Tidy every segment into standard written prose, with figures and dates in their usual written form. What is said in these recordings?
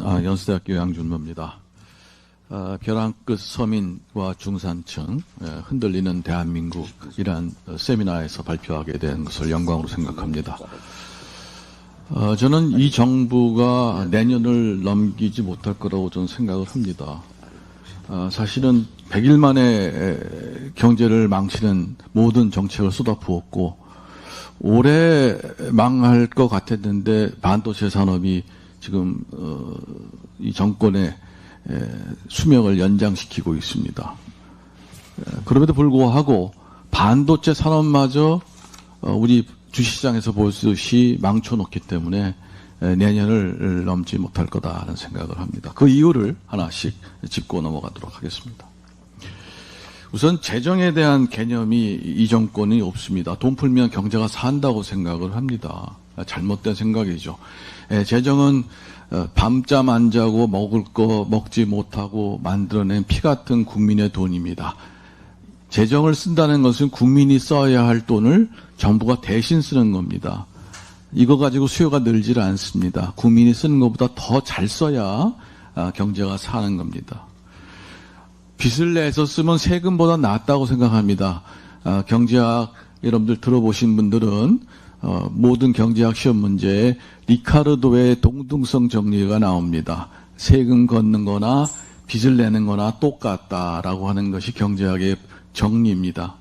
연세대학교 양준모입니다. 벼랑 끝 서민과 중산층, 흔들리는 대한민국이란 세미나에서 발표하게 된 것을 영광으로 생각합니다. 저는 이 정부가 내년을 넘기지 못할 거라고 저는 생각을 합니다. 사실은 100일 만에 경제를 망치는 모든 정책을 쏟아부었고 올해 망할 것 같았는데 반도체 산업이 지금 이 정권의 수명을 연장시키고 있습니다. 그럼에도 불구하고 반도체 산업마저 우리 주식시장에서 보듯이 망쳐놓기 때문에 내년을 넘지 못할 거다라는 생각을 합니다. 그 이유를 하나씩 짚고 넘어가도록 하겠습니다. 우선 재정에 대한 개념이 이 정권이 없습니다. 돈 풀면 경제가 산다고 생각을 합니다. 잘못된 생각이죠. 재정은 밤잠 안 자고 먹을 거 먹지 못하고 만들어낸 피 같은 국민의 돈입니다. 재정을 쓴다는 것은 국민이 써야 할 돈을 정부가 대신 쓰는 겁니다. 이거 가지고 수요가 늘질 않습니다. 국민이 쓰는 것보다 더 잘 써야 경제가 사는 겁니다. 빚을 내서 쓰면 세금보다 낫다고 생각합니다. 경제학 여러분들 들어보신 분들은 모든 경제학 시험 문제에 리카르도의 동등성 정리가 나옵니다. 세금 걷는 거나 빚을 내는 거나 똑같다라고 하는 것이 경제학의 정리입니다.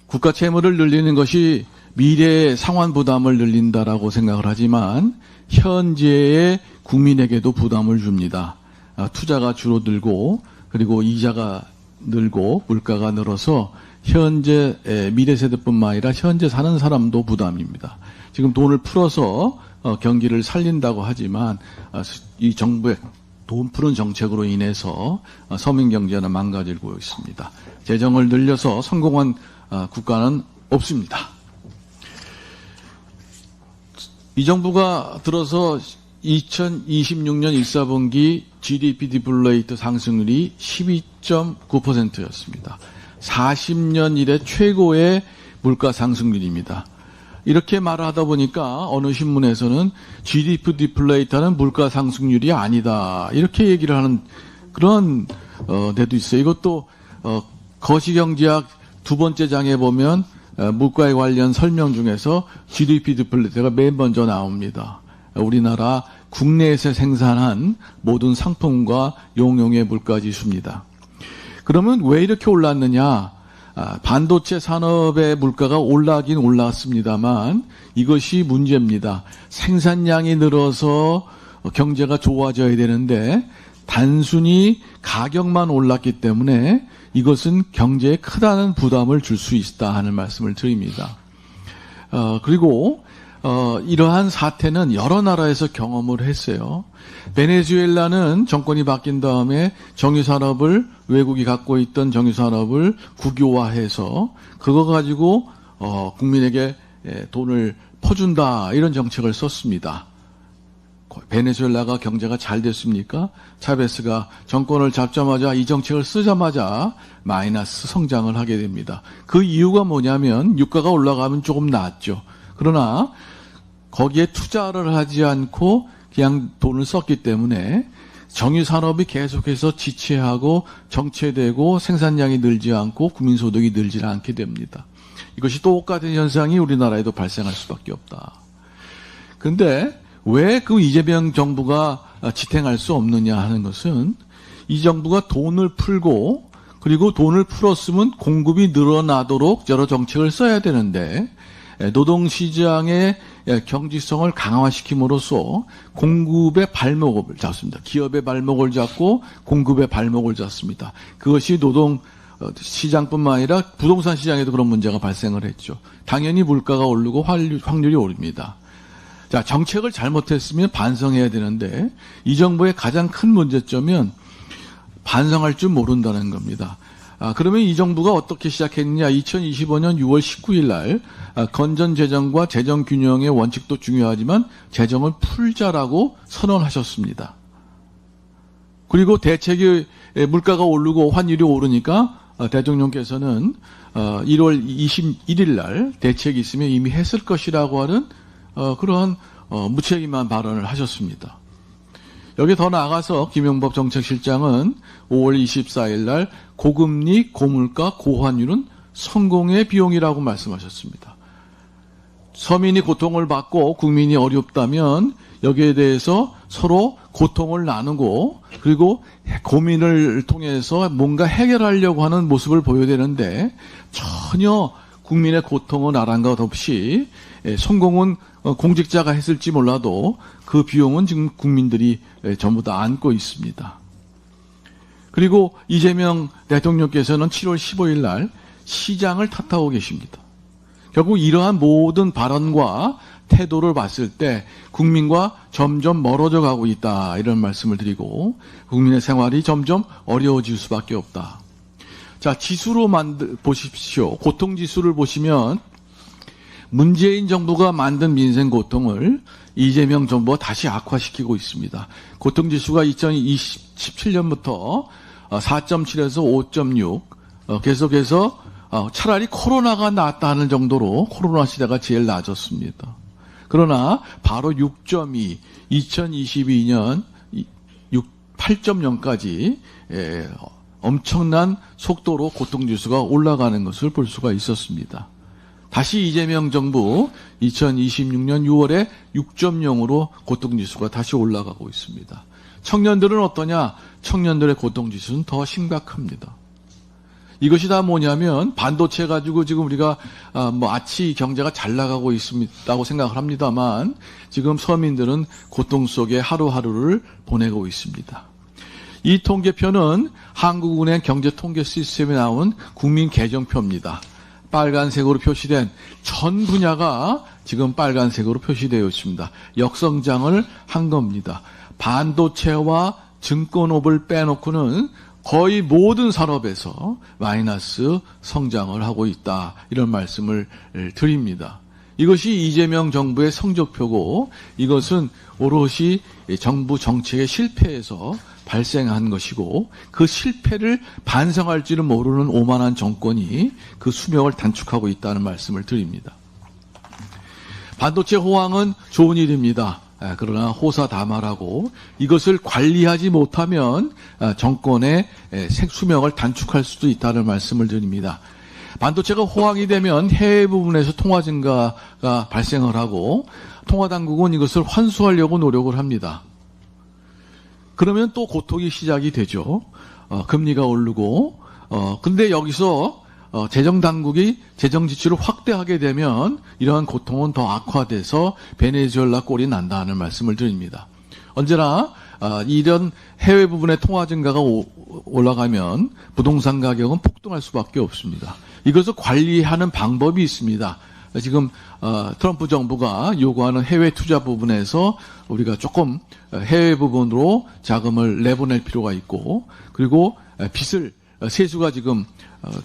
국가 채무를 늘리는 것이 미래의 상환 부담을 늘린다라고 생각을 하지만 현재의 국민에게도 부담을 줍니다. 투자가 줄어들고 그리고 이자가 늘고 물가가 늘어서 현재 미래 세대뿐만 아니라 현재 사는 사람도 부담입니다. 지금 돈을 풀어서 경기를 살린다고 하지만 이 정부의 돈 푸는 정책으로 인해서 서민 경제는 망가지고 있습니다. 재정을 늘려서 성공한 국가는 없습니다. 이 정부가 들어서 2026년 1사분기 GDP 디플레이트 상승률이 12.9%였습니다. 40년 이래 최고의 물가 상승률입니다. 이렇게 말을 하다 보니까 어느 신문에서는 GDP 디플레이트는 물가 상승률이 아니다. 이렇게 얘기를 하는 그런 데도 있어요. 이것도 거시경제학 두 번째 장에 보면 물가에 관련 설명 중에서 GDP 디플레이트가 맨 먼저 나옵니다. 우리나라 국내에서 생산한 모든 상품과 용용의 물가지수입니다. 그러면 왜 이렇게 올랐느냐? 반도체 산업의 물가가 올라긴 올랐습니다만 이것이 문제입니다. 생산량이 늘어서 경제가 좋아져야 되는데 단순히 가격만 올랐기 때문에 이것은 경제에 크다는 부담을 줄 수 있다 하는 말씀을 드립니다. 그리고 이러한 사태는 여러 나라에서 경험을 했어요. 베네수엘라는 정권이 바뀐 다음에 정유산업을 외국이 갖고 있던 정유산업을 국유화해서 그거 가지고 국민에게 돈을 퍼준다 이런 정책을 썼습니다. 베네수엘라가 경제가 잘 됐습니까? 차베스가 정권을 잡자마자 이 정책을 쓰자마자 마이너스 성장을 하게 됩니다. 그 이유가 뭐냐면 유가가 올라가면 조금 낫죠. 그러나 거기에 투자를 하지 않고 그냥 돈을 썼기 때문에 정유산업이 계속해서 지체하고 정체되고 생산량이 늘지 않고 국민소득이 늘지 않게 됩니다. 이것이 똑같은 현상이 우리나라에도 발생할 수밖에 없다. 그런데 왜 그 이재명 정부가 지탱할 수 없느냐 하는 것은 이 정부가 돈을 풀고 그리고 돈을 풀었으면 공급이 늘어나도록 여러 정책을 써야 되는데 노동시장의 경직성을 강화시킴으로써 공급의 발목을 잡습니다. 기업의 발목을 잡고 공급의 발목을 잡습니다. 그것이 노동 시장뿐만 아니라 부동산 시장에도 그런 문제가 발생을 했죠. 당연히 물가가 오르고 확률이 오릅니다. 자, 정책을 잘못했으면 반성해야 되는데 이 정부의 가장 큰 문제점은 반성할 줄 모른다는 겁니다. 그러면 이 정부가 어떻게 시작했느냐? 2025년 6월 19일 날 건전 재정과 재정 균형의 원칙도 중요하지만 재정을 풀자라고 선언하셨습니다. 그리고 대책이 물가가 오르고 환율이 오르니까 대통령께서는 1월 21일 날 대책이 있으면 이미 했을 것이라고 하는 그러한 무책임한 발언을 하셨습니다. 여기 더 나아가서 김용법 정책실장은 5월 24일 날 고금리, 고물가, 고환율은 성공의 비용이라고 말씀하셨습니다. 서민이 고통을 받고 국민이 어렵다면 여기에 대해서 서로 고통을 나누고 그리고 고민을 통해서 뭔가 해결하려고 하는 모습을 보여야 되는데 전혀 국민의 고통은 아랑곳 없이 성공은 공직자가 했을지 몰라도 그 비용은 지금 국민들이 전부 다 안고 있습니다. 그리고 이재명 대통령께서는 7월 15일 날 시장을 탓하고 계십니다. 결국 이러한 모든 발언과 태도를 봤을 때 국민과 점점 멀어져 가고 있다 이런 말씀을 드리고 국민의 생활이 점점 어려워질 수밖에 없다. 자, 지수로 보십시오. 고통지수를 보시면 문재인 정부가 만든 민생 고통을 이재명 정부가 다시 악화시키고 있습니다. 고통지수가 2017년부터 4.7에서 5.6 계속해서 차라리 코로나가 낫다 하는 정도로 코로나 시대가 제일 낮았습니다. 그러나 바로 6.2, 2022년 8.0까지 엄청난 속도로 고통지수가 올라가는 것을 볼 수가 있었습니다. 다시 이재명 정부 2026년 6월에 6.0으로 고통지수가 다시 올라가고 있습니다. 청년들은 어떠냐? 청년들의 고통지수는 더 심각합니다. 이것이 다 뭐냐면 반도체 가지고 지금 우리가 아치 경제가 잘 나가고 있다고 생각을 합니다만 지금 서민들은 고통 속에 하루하루를 보내고 있습니다. 이 통계표는 한국은행 경제통계 시스템에 나온 국민계정표입니다. 빨간색으로 표시된 전 분야가 지금 빨간색으로 표시되어 있습니다. 역성장을 한 겁니다. 반도체와 증권업을 빼놓고는 거의 모든 산업에서 마이너스 성장을 하고 있다. 이런 말씀을 드립니다. 이것이 이재명 정부의 성적표고 이것은 오롯이 정부 정책의 실패에서 발생한 것이고 그 실패를 반성할 줄은 모르는 오만한 정권이 그 수명을 단축하고 있다는 말씀을 드립니다. 반도체 호황은 좋은 일입니다. 그러나 호사다말하고 이것을 관리하지 못하면 정권의 수명을 단축할 수도 있다는 말씀을 드립니다. 반도체가 호황이 되면 해외 부분에서 통화 증가가 발생을 하고 통화당국은 이것을 환수하려고 노력을 합니다. 그러면 또 고통이 시작이 되죠. 금리가 오르고 근데 여기서 재정당국이 재정지출을 확대하게 되면 이러한 고통은 더 악화돼서 베네수엘라 꼴이 난다는 말씀을 드립니다. 언제나 이런 해외 부분의 통화 증가가 올라가면 부동산 가격은 폭등할 수밖에 없습니다. 이것을 관리하는 방법이 있습니다. 지금 트럼프 정부가 요구하는 해외 투자 부분에서 우리가 조금 해외 부분으로 자금을 내보낼 필요가 있고 그리고 빚을 세수가 지금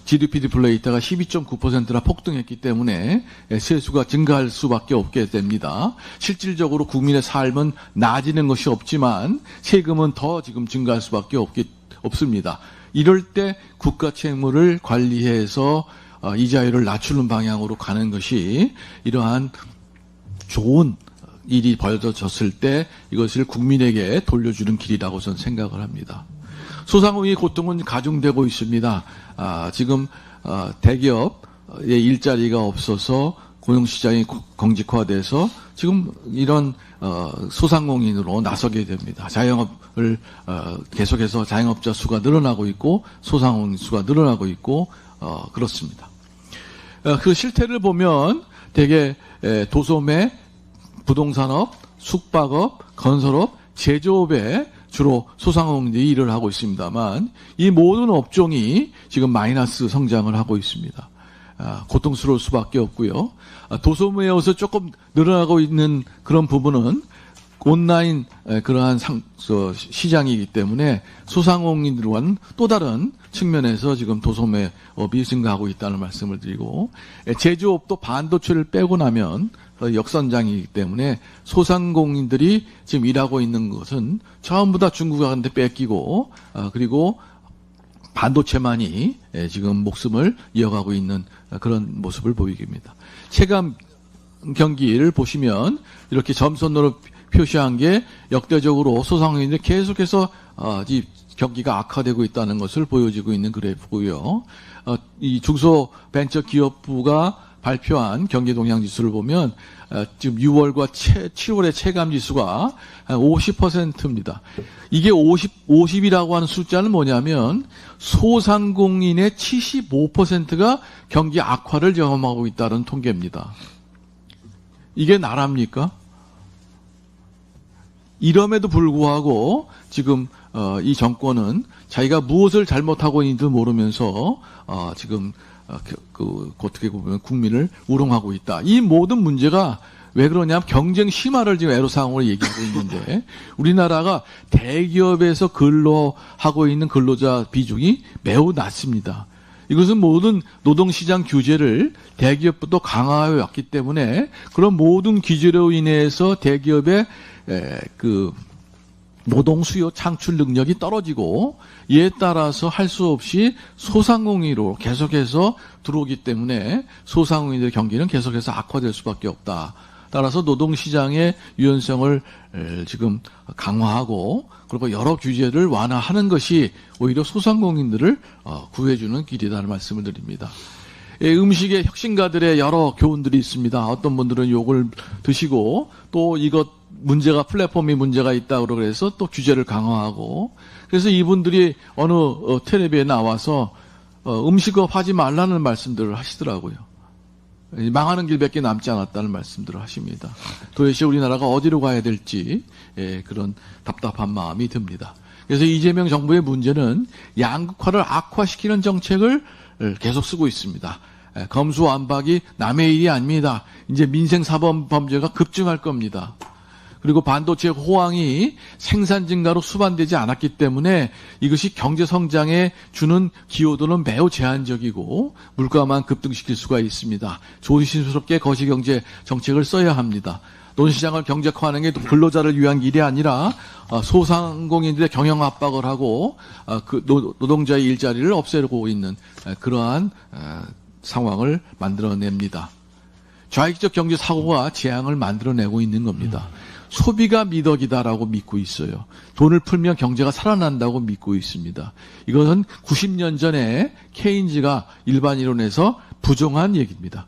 GDP 디플레이터가 12.9%나 폭등했기 때문에 세수가 증가할 수밖에 없게 됩니다. 실질적으로 국민의 삶은 나아지는 것이 없지만 세금은 더 지금 증가할 수밖에 없습니다. 이럴 때 국가 채무를 관리해서 이자율을 낮추는 방향으로 가는 것이 이러한 좋은 일이 벌어졌을 때 이것을 국민에게 돌려주는 길이라고 저는 생각을 합니다. 소상공인의 고통은 가중되고 있습니다. 지금 대기업의 일자리가 없어서 고용시장이 공직화돼서 지금 이런 소상공인으로 나서게 됩니다. 자영업을 계속해서 자영업자 수가 늘어나고 있고 소상공인 수가 늘어나고 있고 그렇습니다. 그 실태를 보면 대개 도소매, 부동산업, 숙박업, 건설업, 제조업에 주로 소상공인들이 일을 하고 있습니다만 이 모든 업종이 지금 마이너스 성장을 하고 있습니다. 고통스러울 수밖에 없고요. 도소매에서 조금 늘어나고 있는 그런 부분은 온라인 그러한 시장이기 때문에 소상공인들과는 또 다른 측면에서 지금 도소매업이 증가하고 있다는 말씀을 드리고 제조업도 반도체를 빼고 나면 역선장이기 때문에 소상공인들이 지금 일하고 있는 것은 전부 다 중국한테 뺏기고 그리고 반도체만이 지금 목숨을 이어가고 있는 그런 모습을 보이게 됩니다. 체감 경기를 보시면 이렇게 점선으로 표시한 게 역대적으로 소상공인들 계속해서 이 경기가 악화되고 있다는 것을 보여지고 있는 그래프고요. 이 중소벤처기업부가 발표한 경기동향지수를 보면 지금 6월과 7월의 체감지수가 50%입니다. 이게 50이라고 하는 숫자는 뭐냐면 소상공인의 75%가 경기 악화를 경험하고 있다는 통계입니다. 이게 나랍니까? 이럼에도 불구하고 지금 이 정권은 자기가 무엇을 잘못하고 있는지 모르면서 지금 어떻게 보면 국민을 우롱하고 있다. 이 모든 문제가 왜 그러냐면 경쟁 심화를 지금 애로사항으로 얘기하고 있는데 우리나라가 대기업에서 근로하고 있는 근로자 비중이 매우 낮습니다. 이것은 모든 노동시장 규제를 대기업부터 강화해 왔기 때문에 그런 모든 규제로 인해서 대기업의 노동 수요 창출 능력이 떨어지고 이에 따라서 할 수 없이 소상공인으로 계속해서 들어오기 때문에 소상공인들의 경기는 계속해서 악화될 수밖에 없다. 따라서 노동시장의 유연성을 지금 강화하고 그리고 여러 규제를 완화하는 것이 오히려 소상공인들을 구해주는 길이라는 말씀을 드립니다. 음식의 혁신가들의 여러 교훈들이 있습니다. 어떤 분들은 욕을 드시고 또 이것 문제가 플랫폼이 문제가 있다고 그래서 또 규제를 강화하고 그래서 이분들이 어느 텔레비에 나와서 음식업 하지 말라는 말씀들을 하시더라고요. 망하는 길밖에 남지 않았다는 말씀들을 하십니다. 도대체 우리나라가 어디로 가야 될지 그런 답답한 마음이 듭니다. 그래서 이재명 정부의 문제는 양극화를 악화시키는 정책을 계속 쓰고 있습니다. 검수완박이 남의 일이 아닙니다. 이제 민생사법 범죄가 급증할 겁니다. 그리고 반도체 호황이 생산 증가로 수반되지 않았기 때문에 이것이 경제 성장에 주는 기여도는 매우 제한적이고 물가만 급등시킬 수가 있습니다. 조심스럽게 거시경제 정책을 써야 합니다. 노동시장을 경제화하는 게 근로자를 위한 길이 아니라 소상공인들의 경영 압박을 하고 그 노동자의 일자리를 없애고 있는 그러한 상황을 만들어냅니다. 좌익적 경제 사고가 재앙을 만들어내고 있는 겁니다. 소비가 미덕이다라고 믿고 있어요. 돈을 풀면 경제가 살아난다고 믿고 있습니다. 이것은 90년 전에 케인즈가 일반 이론에서 부정한 얘기입니다.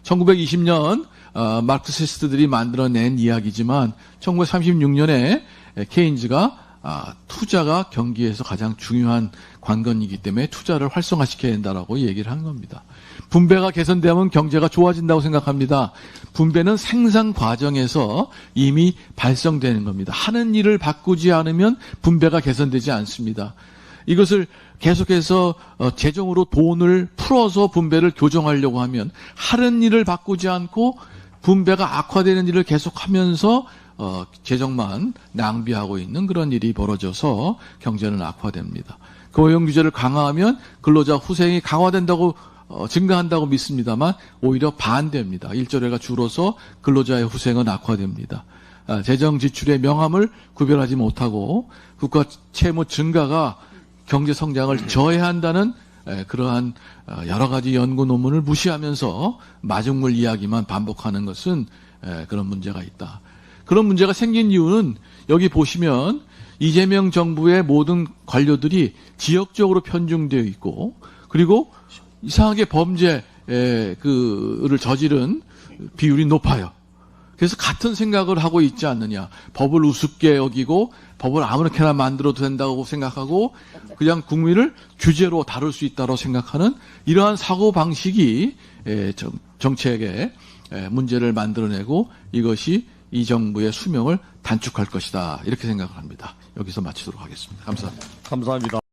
1920년 마르크시스트들이 만들어낸 이야기지만 1936년에 케인즈가 투자가 경기에서 가장 중요한 관건이기 때문에 투자를 활성화시켜야 된다라고 얘기를 한 겁니다. 분배가 개선되면 경제가 좋아진다고 생각합니다. 분배는 생산 과정에서 이미 발생되는 겁니다. 하는 일을 바꾸지 않으면 분배가 개선되지 않습니다. 이것을 계속해서 재정으로 돈을 풀어서 분배를 교정하려고 하면 하는 일을 바꾸지 않고 분배가 악화되는 일을 계속하면서 재정만 낭비하고 있는 그런 일이 벌어져서 경제는 악화됩니다. 고용 규제를 강화하면 근로자 후생이 강화된다고 증가한다고 믿습니다만 오히려 반대입니다. 일조량가 줄어서 근로자의 후생은 악화됩니다. 재정 지출의 명암을 구별하지 못하고 국가 채무 증가가 경제 성장을 저해한다는 그러한 여러 가지 연구 논문을 무시하면서 마중물 이야기만 반복하는 것은 그런 문제가 있다. 그런 문제가 생긴 이유는 여기 보시면 이재명 정부의 모든 관료들이 지역적으로 편중되어 있고 그리고 이상하게 범죄를 저지른 비율이 높아요. 그래서 같은 생각을 하고 있지 않느냐. 법을 우습게 여기고 법을 아무렇게나 만들어도 된다고 생각하고 그냥 국민을 규제로 다룰 수 있다고 생각하는 이러한 사고방식이 정책에 문제를 만들어내고 이것이 이 정부의 수명을 단축할 것이다. 이렇게 생각을 합니다. 여기서 마치도록 하겠습니다. 감사합니다. 감사합니다.